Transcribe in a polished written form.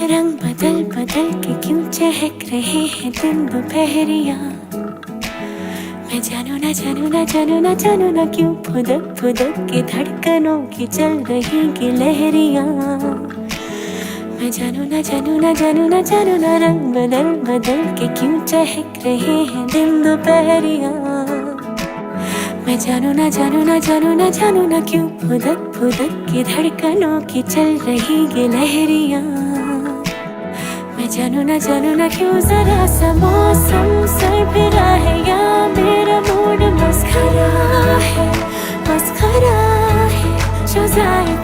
रंग बदल बदल के क्यों चहक रहे हैं दिन दोपहरिया। मैं जानू ना जानू ना जानू ना जानू ना क्यों फुदक फुदक के धड़कनों की चल रही की लहरिया। मैं जानू ना जानू ना जानू ना जानू ना रंग बदल बदल के क्यों चहक रहे हैं दिन दोपहरिया। मैं जानू ना जानू ना जानू ना जानू ना क्यों फुदक फुदक के धड़कनों की चल रही ये लहरिया। मैं जानू ना क्यों जरा सा मौसम सरफिरा है या मेरा मूड मस्खरा है जो जाए